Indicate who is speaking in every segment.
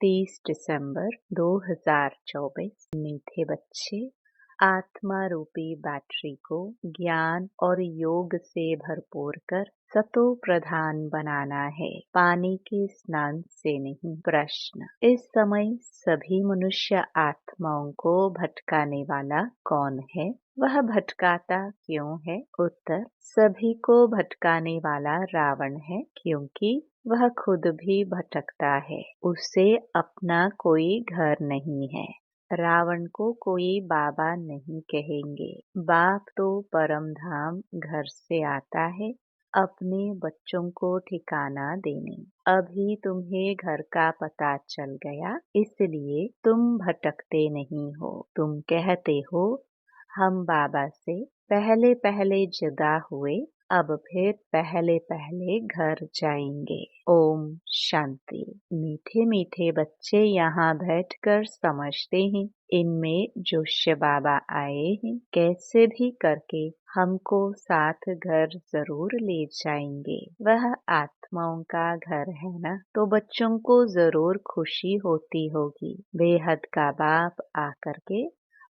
Speaker 1: 30 दिसंबर 2024। मीठे बच्चे, आत्मा रूपी बैटरी को ज्ञान और योग से भरपूर कर सतो प्रधान बनाना है, पानी के स्नान से नहीं। प्रश्न: इस समय सभी मनुष्य आत्माओं को भटकाने वाला कौन है? वह भटकाता क्यों है? उत्तर: सभी को भटकाने वाला रावण है, क्योंकि वह खुद भी भटकता है। उसे अपना कोई घर नहीं है। रावण को कोई बाबा नहीं कहेंगे। बाप तो परम धाम घर से आता है अपने बच्चों को ठिकाना देने। अभी तुम्हें घर का पता चल गया, इसलिए तुम भटकते नहीं हो। तुम कहते हो हम बाबा से पहले पहले जुदा हुए, अब फिर पहले पहले घर जाएंगे। ओम शांति। मीठे मीठे बच्चे यहाँ बैठकर समझते हैं, इनमें जो शिव बाबा आए हैं कैसे भी करके हमको साथ घर जरूर ले जाएंगे। वह आत्माओं का घर है ना, तो बच्चों को जरूर खुशी होती होगी। बेहद का बाप आकर के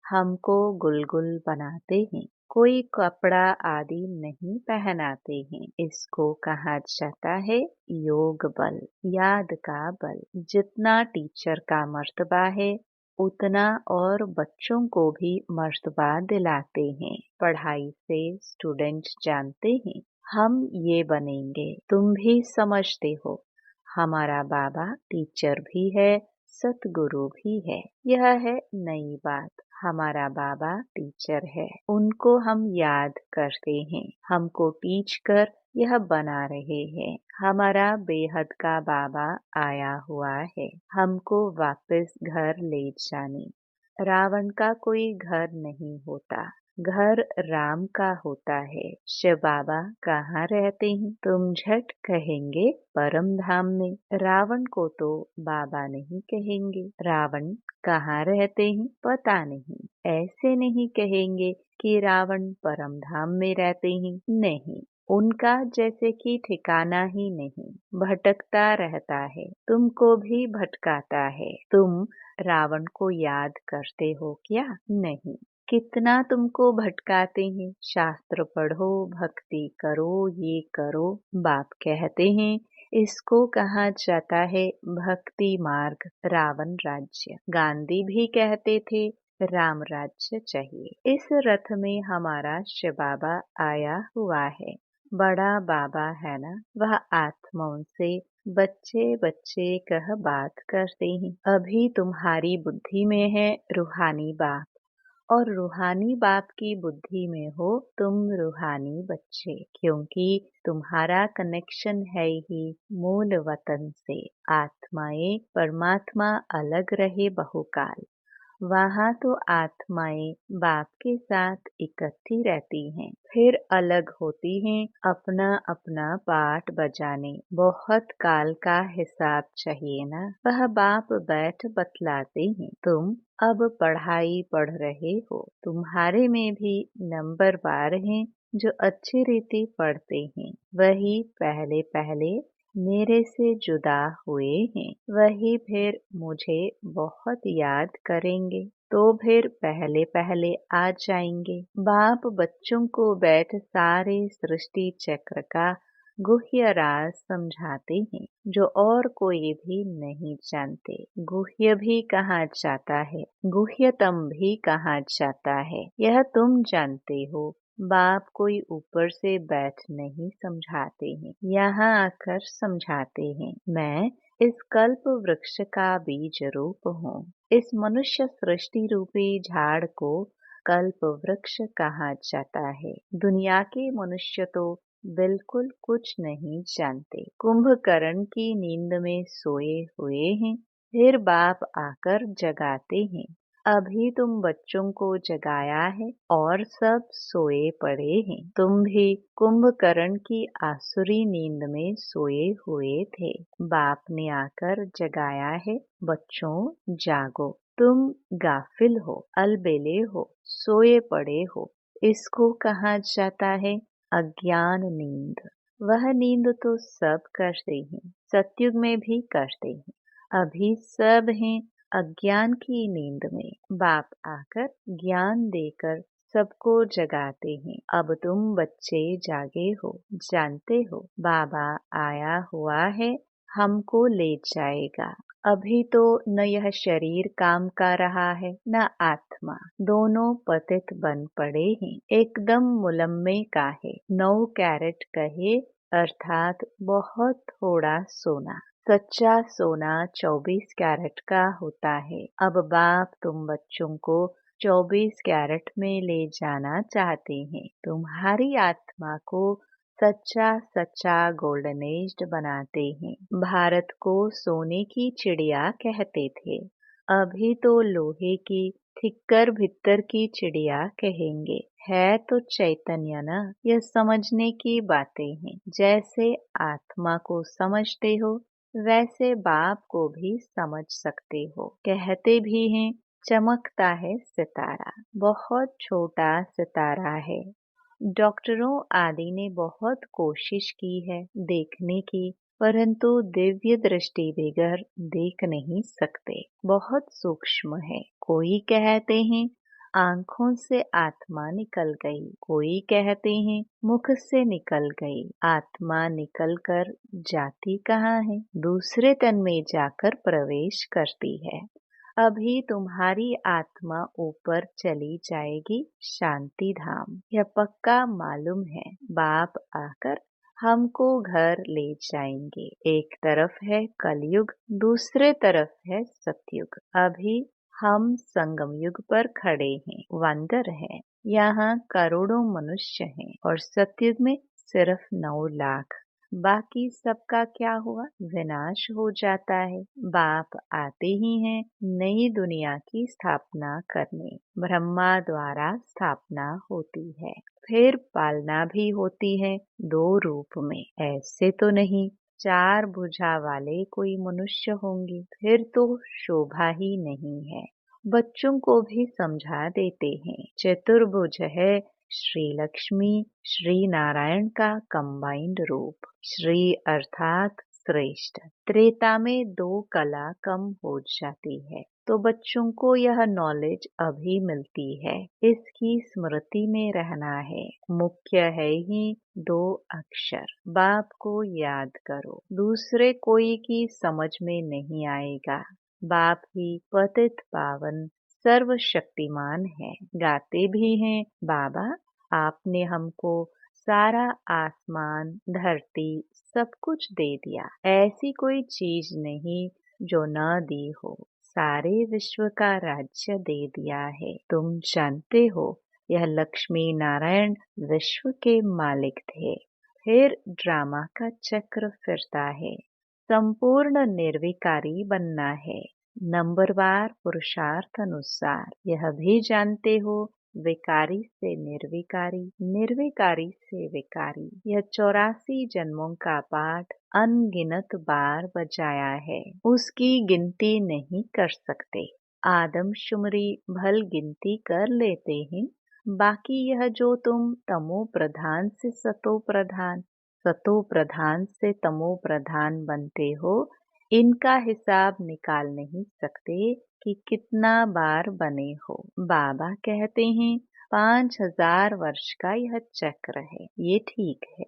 Speaker 1: हमको गुलगुल बनाते हैं, कोई कपड़ा आदि नहीं पहनाते हैं। इसको कहा जाता है योग बल, याद का बल। जितना टीचर का मर्तबा है उतना और बच्चों को भी मर्तबा दिलाते हैं। पढ़ाई से स्टूडेंट जानते हैं हम ये बनेंगे। तुम भी समझते हो हमारा बाबा टीचर भी है, सतगुरु भी है। यह है नई बात। हमारा बाबा टीचर है, उनको हम याद करते हैं, हमको टीच कर यह बना रहे हैं। हमारा बेहद का बाबा आया हुआ है हमको वापस घर ले जाने। रावण का कोई घर नहीं होता, घर राम का होता है। शिव बाबा कहाँ रहते हैं? तुम झट कहेंगे परम धाम में। रावण को तो बाबा नहीं कहेंगे। रावण कहाँ रहते हैं? पता नहीं। ऐसे नहीं कहेंगे कि रावण परम धाम में रहते हैं, नहीं। उनका जैसे कि ठिकाना ही नहीं, भटकता रहता है, तुमको भी भटकाता है। तुम रावण को याद करते हो क्या? नहीं। कितना तुमको भटकाते हैं। शास्त्र पढ़ो, भक्ति करो, ये करो। बाप कहते हैं इसको कहा जाता है भक्ति मार्ग, रावण राज्य। गांधी भी कहते थे राम राज्य चाहिए। इस रथ में हमारा शिव बाबा आया हुआ है, बड़ा बाबा है ना। वह आत्माओं से बच्चे बच्चे कह बात करते हैं। अभी तुम्हारी बुद्धि में है रूहानी बाप, और रूहानी बाप की बुद्धि में हो तुम रूहानी बच्चे, क्योंकि तुम्हारा कनेक्शन है ही मूल वतन से। आत्माएं परमात्मा अलग रहे बहुकाल, वहाँ तो आत्माएं बाप के साथ इकट्ठी रहती हैं, फिर अलग होती हैं अपना अपना पाठ बजाने। बहुत काल का हिसाब चाहिए ना, वह बाप बैठ बतलाते हैं। तुम अब पढ़ाई पढ़ रहे हो, तुम्हारे में भी नंबर बार हैं जो अच्छी रीति पढ़ते हैं। वही पहले पहले मेरे से जुदा हुए हैं, वही फिर मुझे बहुत याद करेंगे, तो फिर पहले पहले आ जाएंगे। बाप बच्चों को बैठ सारे सृष्टि चक्र का गुह्य राज समझाते हैं, जो और कोई भी नहीं जानते। गुह्य भी कहा जाता है, गुह्यतम भी कहा जाता है, यह तुम जानते हो। बाप कोई ऊपर से बैठ नहीं समझाते हैं, यहाँ आकर समझाते हैं। मैं इस कल्प वृक्ष का बीज रूप हूँ। इस मनुष्य सृष्टि रूपी झाड़ को कल्प वृक्ष कहा जाता है। दुनिया के मनुष्य तो बिल्कुल कुछ नहीं जानते, कुंभकर्ण की नींद में सोए हुए हैं, फिर बाप आकर जगाते हैं। अभी तुम बच्चों को जगाया है और सब सोए पड़े हैं। तुम भी कुंभकर्ण की आसुरी नींद में सोए हुए थे, बाप ने आकर जगाया है। बच्चों जागो, तुम गाफिल हो, अलबेले हो, सोए पड़े हो। इसको कहा जाता है अज्ञान नींद। वह नींद तो सब करते हैं, सतयुग में भी करते हैं। अभी सब हैं अज्ञान की नींद में। बाप आकर ज्ञान देकर सबको जगाते हैं। अब तुम बच्चे जागे हो, जानते हो बाबा आया हुआ है, हमको ले जाएगा। अभी तो न यह शरीर काम कर रहा है न आत्मा, दोनों पतित बन पड़े हैं। एकदम मुलम्मे का है। 9 कैरेट कहे अर्थात बहुत थोड़ा सोना। सच्चा सोना 24 कैरेट का होता है। अब बाप तुम बच्चों को 24 कैरेट में ले जाना चाहते हैं। तुम्हारी आत्मा को सच्चा सच्चा गोल्डन एज बनाते हैं। भारत को सोने की चिड़िया कहते थे, अभी तो लोहे की ठिक्कर भित्तर की चिड़िया कहेंगे। है तो चैतन्य न, यह समझने की बातें हैं। जैसे आत्मा को समझते हो वैसे बाप को भी समझ सकते हो। कहते भी हैं चमकता है सितारा, बहुत छोटा सितारा है। डॉक्टरों आदि ने बहुत कोशिश की है देखने की, परंतु दिव्य दृष्टि बगैर देख नहीं सकते। बहुत सूक्ष्म है। कोई कहते हैं आँखों से आत्मा निकल गई, कोई कहते हैं मुख से निकल गई। आत्मा निकल कर जाती कहाँ है? दूसरे तन में जाकर प्रवेश करती है। अभी तुम्हारी आत्मा ऊपर चली जाएगी शांति धाम, यह पक्का मालूम है। बाप आकर हमको घर ले जाएंगे। एक तरफ है कलयुग, दूसरे तरफ है सतयुग। अभी हम संगम युग पर खड़े हैं। वंदर है, यहाँ करोड़ों मनुष्य हैं और सतयुग में सिर्फ 9 लाख। बाकी सबका क्या हुआ? विनाश हो जाता है। बाप आते ही हैं नई दुनिया की स्थापना करने। ब्रह्मा द्वारा स्थापना होती है, फिर पालना भी होती है 2 रूप में। ऐसे तो नहीं 4 भुजा वाले कोई मनुष्य होंगे, फिर तो शोभा ही नहीं है। बच्चों को भी समझा देते हैं। चतुर्भुज है श्री लक्ष्मी श्री नारायण का कंबाइंड रूप। श्री अर्थात श्रेष्ठ। त्रेता में 2 कला कम हो जाती है, तो बच्चों को यह नॉलेज अभी मिलती है। इसकी स्मृति में रहना है। मुख्य है ही 2 अक्षर। बाप को याद करो, दूसरे कोई की समझ में नहीं आएगा। बाप ही पतित पावन सर्वशक्तिमान है। गाते भी हैं बाबा आपने हमको सारा आसमान धरती सब कुछ दे दिया, ऐसी कोई चीज नहीं जो न दी हो। सारे विश्व का राज्य दे दिया है। तुम जानते हो यह लक्ष्मी नारायण विश्व के मालिक थे। फिर ड्रामा का चक्र फिरता है। संपूर्ण निर्विकारी बनना है, नंबरवार पुरुषार्थ अनुसार। यह भी जानते हो विकारी से निर्विकारी, निर्विकारी से विकारी। यह 84 जन्मों का पाठ अनगिनत बार बजाया है, उसकी गिनती नहीं कर सकते। आदमशुमारी भल गिनती कर लेते हैं। बाकी यह जो तुम तमो प्रधान से सतो प्रधान, सतो प्रधान से तमो प्रधान बनते हो, इनका हिसाब निकाल नहीं सकते कि कितना बार बने हो। बाबा कहते हैं 5000 वर्ष का यह चक्र है। ये ठीक है,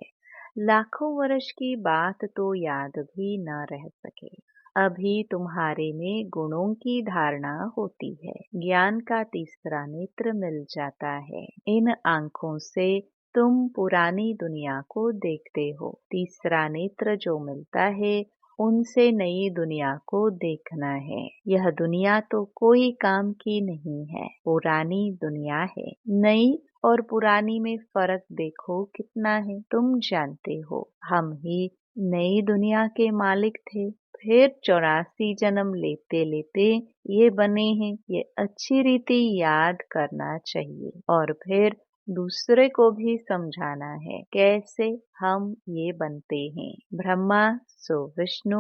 Speaker 1: लाखों वर्ष की बात तो याद भी न रह सके। अभी तुम्हारे में गुणों की धारणा होती है। ज्ञान का तीसरा नेत्र मिल जाता है। इन आँखों से तुम पुरानी दुनिया को देखते हो। तीसरा नेत्र जो मिलता है उनसे नई दुनिया को देखना है। यह दुनिया तो कोई काम की नहीं है, पुरानी दुनिया है। नई और पुरानी में फर्क देखो कितना है। तुम जानते हो हम ही नई दुनिया के मालिक थे, फिर 84 जन्म लेते लेते ये बने हैं। ये अच्छी रीति याद करना चाहिए और फिर दूसरे को भी समझाना है कैसे हम ये बनते हैं। ब्रह्मा सो विष्णु,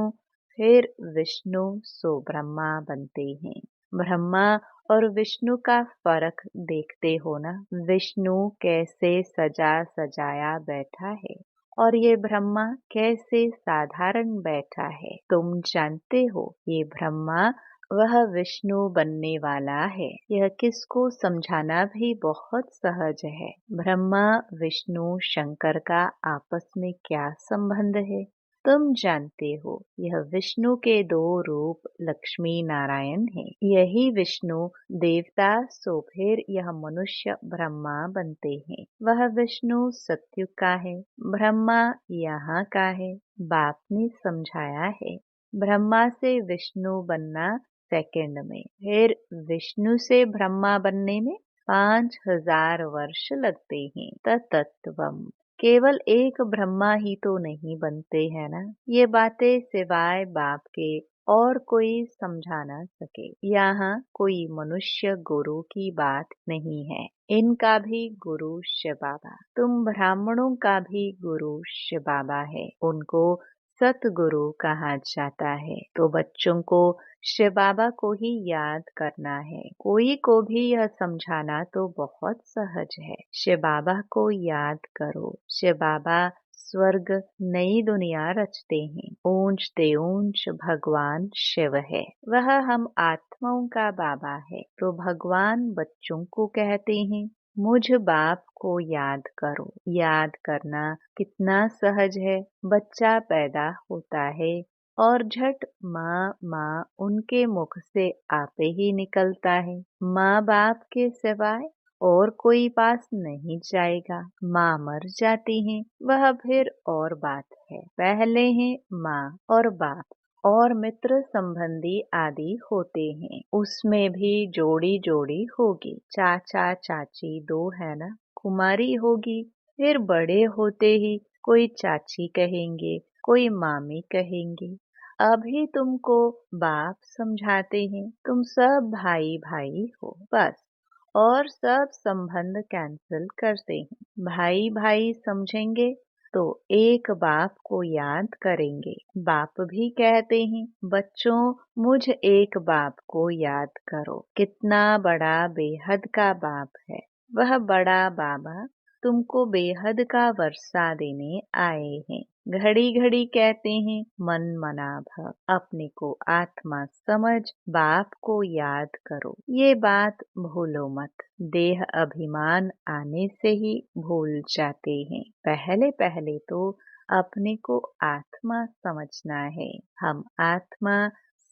Speaker 1: फिर विष्णु सो ब्रह्मा बनते हैं। ब्रह्मा और विष्णु का फर्क देखते हो ना। विष्णु कैसे सजा सजाया बैठा है और ये ब्रह्मा कैसे साधारण बैठा है। तुम जानते हो ये ब्रह्मा वह विष्णु बनने वाला है। यह किसको समझाना भी बहुत सहज है। ब्रह्मा विष्णु शंकर का आपस में क्या संबंध है। तुम जानते हो यह विष्णु के दो रूप लक्ष्मी नारायण है। यही विष्णु देवता सो फिर यह मनुष्य ब्रह्मा बनते हैं। वह विष्णु सतयुग का है, ब्रह्मा यहाँ का है। बाप ने समझाया है ब्रह्मा से विष्णु बनना सेकंड में, फिर विष्णु से ब्रह्मा बनने में 5000 वर्ष लगते हैं। तत्वम केवल एक ब्रह्मा ही तो नहीं बनते हैं ना। ये बातें सिवाय बाप के और कोई समझा ना सके। यहाँ कोई मनुष्य गुरु की बात नहीं है। इनका भी गुरु शिव बाबा, तुम ब्राह्मणों का भी गुरु शिव बाबा है। उनको सतगुरु कहा जाता है। तो बच्चों को शिव बाबा को ही याद करना है। कोई को भी यह समझाना तो बहुत सहज है। शिव बाबा को याद करो। शिव बाबा स्वर्ग नई दुनिया रचते हैं। ऊंचते ऊंच भगवान शिव है। वह हम आत्माओं का बाबा है। तो भगवान बच्चों को कहते हैं मुझ बाप को याद करो। याद करना कितना सहज है। बच्चा पैदा होता है और झट माँ माँ उनके मुख से आपे ही निकलता है। माँ बाप के सिवाय और कोई पास नहीं जाएगा। माँ मर जाती है वह फिर और बात है। पहले हैं माँ और बाप और मित्र संबंधी आदि होते हैं। उसमें भी जोड़ी जोड़ी होगी। चाचा चाची दो है ना। कुमारी होगी। फिर बड़े होते ही कोई चाची कहेंगे, कोई मामी कहेंगे। अभी तुमको बाप समझाते हैं तुम सब भाई भाई हो बस, और सब संबंध कैंसिल करते हैं। भाई भाई समझेंगे तो एक बाप को याद करेंगे। बाप भी कहते हैं बच्चों मुझ एक बाप को याद करो। कितना बड़ा बेहद का बाप है। वह बड़ा बाबा तुमको बेहद का वर्षा देने आए हैं। घड़ी घड़ी कहते हैं मन मना भव। अपने को आत्मा समझ बाप को याद करो। ये बात भूलो मत। देह अभिमान आने से ही भूल जाते हैं। पहले पहले तो अपने को आत्मा समझना है। हम आत्मा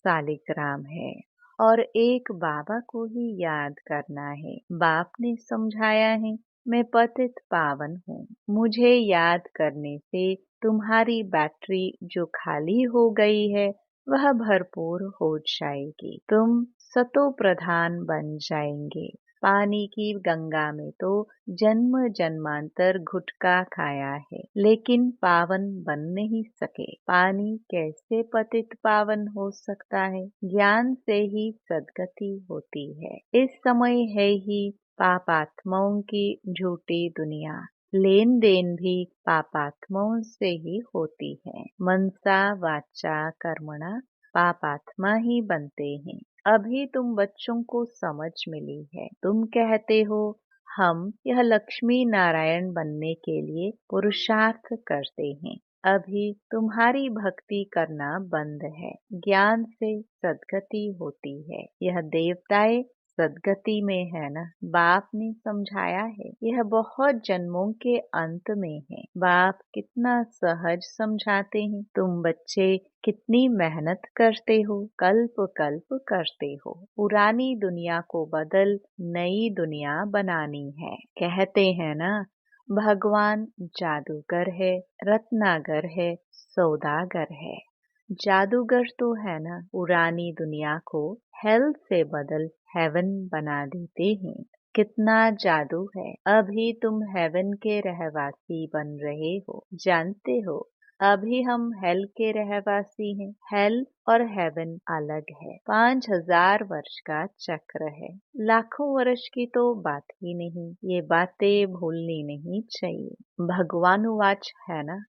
Speaker 1: सालिग्राम है और एक बाबा को ही याद करना है। बाप ने समझाया है मैं पतित पावन हूँ। मुझे याद करने से तुम्हारी बैटरी जो खाली हो गई है वह भरपूर हो जाएगी। तुम सतो प्रधान बन जाएंगे। पानी की गंगा में तो जन्म जन्मांतर घुटका खाया है लेकिन पावन बन नहीं सके। पानी कैसे पतित पावन हो सकता है। ज्ञान से ही सद्गति होती है। इस समय है ही पापात्माओं की झूठी दुनिया। लेन देन भी पापात्माओं से ही होती है। मनसा वाचा कर्मणा पापात्मा ही बनते हैं। अभी तुम बच्चों को समझ मिली है। तुम कहते हो हम यह लक्ष्मी नारायण बनने के लिए पुरुषार्थ करते हैं। अभी तुम्हारी भक्ति करना बंद है। ज्ञान से सद्गति होती है। यह देवताएं सद्गति में है ना। बाप ने समझाया है यह बहुत जन्मों के अंत में है। बाप कितना सहज समझाते हैं। तुम बच्चे कितनी मेहनत करते हो। कल्प कल्प करते हो। पुरानी दुनिया को बदल नई दुनिया बनानी है। कहते हैं ना भगवान जादूगर है, रत्नागर है, सौदागर है। जादूगर तो है ना पुरानी दुनिया को हेल से बदल हेवन बना देते हैं। कितना जादू है। अभी तुम हेवन के रहवासी बन रहे हो। जानते हो अभी हम हेल के रहवासी हैं। हेल और हेवन अलग है। 5000 वर्ष का चक्र है। लाखों वर्ष की तो बात ही नहीं। ये बातें भूलनी नहीं चाहिए। भगवान वाच है ना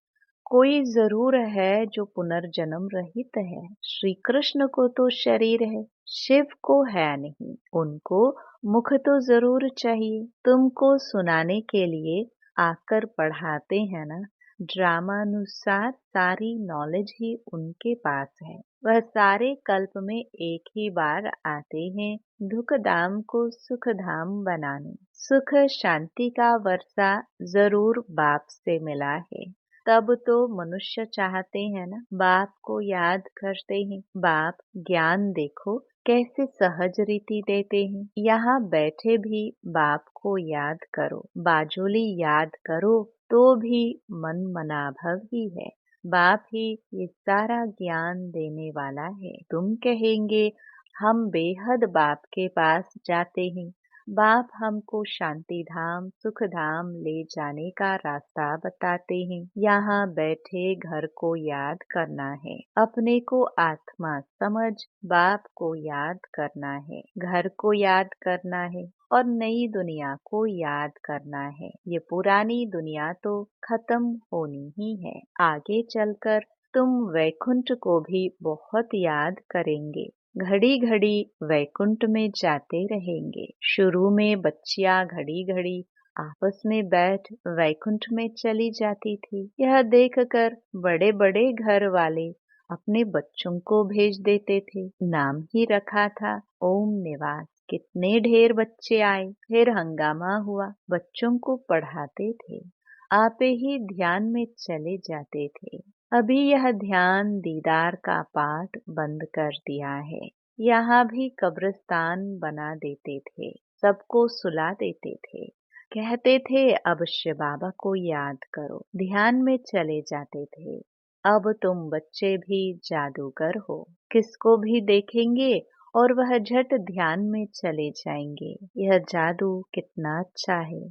Speaker 1: कोई जरूर है जो पुनर्जन्म रहित है। श्री कृष्ण को तो शरीर है, शिव को है नहीं। उनको मुख तो जरूर चाहिए। तुमको सुनाने के लिए आकर पढ़ाते हैं ना। ड्रामानुसार सारी नॉलेज ही उनके पास है। वह सारे कल्प में एक ही बार आते हैं दुख धाम को सुख धाम बनाने। सुख शांति का वर्षा जरूर बाप से मिला है। तब तो मनुष्य चाहते हैं ना, बाप को याद करते हैं। बाप ज्ञान देखो कैसे सहज रीति देते हैं। यहाँ बैठे भी बाप को याद करो, बाजुली याद करो तो भी मन मनाभव ही है। बाप ही ये सारा ज्ञान देने वाला है। तुम कहेंगे हम बेहद बाप के पास जाते हैं, बाप हमको शांति धाम सुख धाम ले जाने का रास्ता बताते हैं। यहाँ बैठे घर को याद करना है, अपने को आत्मा समझ बाप को याद करना है, घर को याद करना है और नई दुनिया को याद करना है। ये पुरानी दुनिया तो खत्म होनी ही है। आगे चलकर तुम वैकुंठ को भी बहुत याद करेंगे। घड़ी घड़ी वैकुंठ में जाते रहेंगे। शुरू में बच्चियां घड़ी घड़ी आपस में बैठ वैकुंठ में चली जाती थी। यह देखकर बड़े बड़े घर वाले अपने बच्चों को भेज देते थे। नाम ही रखा था ओम निवास। कितने ढेर बच्चे आए, फिर हंगामा हुआ। बच्चों को पढ़ाते थे, आपे ही ध्यान में चले जाते थे। अभी यह ध्यान दीदार का पाठ बंद कर दिया है। यहाँ भी कब्रिस्तान बना देते थे, सबको सुला देते थे। कहते थे अब शिव बाबा को याद करो, ध्यान में चले जाते थे। अब तुम बच्चे भी जादूगर हो, किसको भी देखेंगे और वह झट ध्यान में चले जाएंगे। यह जादू कितना अच्छा है।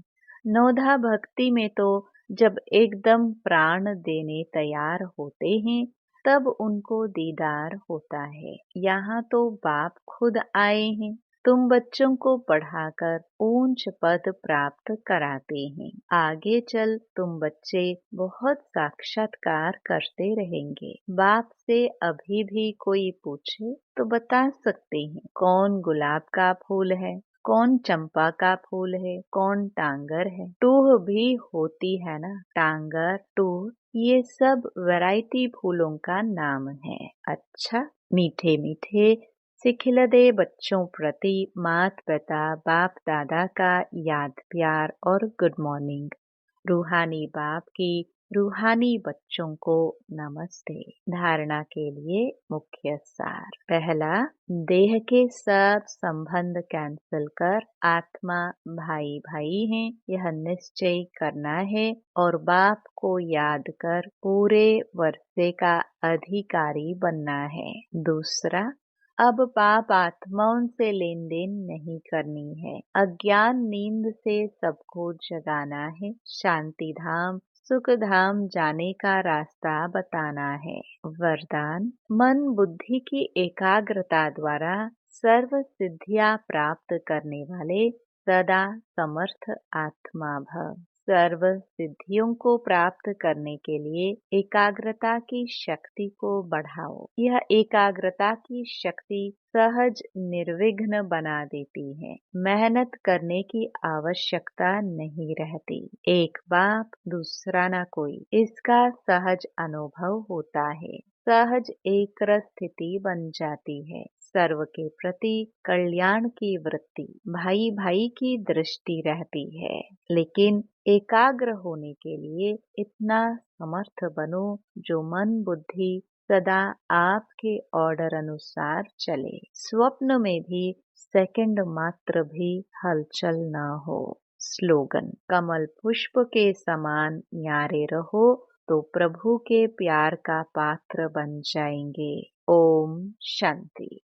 Speaker 1: नौधा भक्ति में तो जब एकदम प्राण देने तैयार होते हैं तब उनको दीदार होता है। यहाँ तो बाप खुद आए हैं, तुम बच्चों को पढ़ाकर ऊंच पद प्राप्त कराते हैं। आगे चल तुम बच्चे बहुत साक्षात्कार करते रहेंगे। बाप से अभी भी कोई पूछे तो बता सकते हैं कौन गुलाब का फूल है, कौन चंपा का फूल है, कौन टांगर है। टूह भी होती है ना, टांगर टूह ये सब वैरायटी फूलों का नाम है। अच्छा, मीठे मीठे सिखिलदे बच्चों प्रति मात पिता बाप दादा का याद प्यार और गुड मॉर्निंग। रूहानी बाप की रूहानी बच्चों को नमस्ते। धारणा के लिए मुख्य सार। पहला, देह के सब संबंध कैंसिल कर आत्मा भाई भाई हैं यह निश्चय करना है और बाप को याद कर पूरे वर्षे का अधिकारी बनना है। दूसरा, अब पाप आत्माओं से लेन देन नहीं करनी है। अज्ञान नींद से सबको जगाना है। शांति धाम सुख धाम जाने का रास्ता बताना है। वरदान, मन बुद्धि की एकाग्रता द्वारा सर्व सिद्धियां प्राप्त करने वाले सदा समर्थ आत्मा भव। सर्व सिद्धियों को प्राप्त करने के लिए एकाग्रता की शक्ति को बढ़ाओ। यह एकाग्रता की शक्ति सहज निर्विघ्न बना देती है। मेहनत करने की आवश्यकता नहीं रहती। एक बाप दूसरा न कोई, इसका सहज अनुभव होता है। सहज एक स्थिति बन जाती है। सर्व के प्रति कल्याण की वृत्ति, भाई भाई की दृष्टि रहती है। लेकिन एकाग्र होने के लिए इतना समर्थ बनो जो मन बुद्धि सदा आपके ऑर्डर अनुसार चले। स्वप्न में भी सेकंड मात्र भी हलचल न हो। स्लोगन, कमल पुष्प के समान न्यारे रहो तो प्रभु के प्यार का पात्र बन जाएंगे। ओम शांति।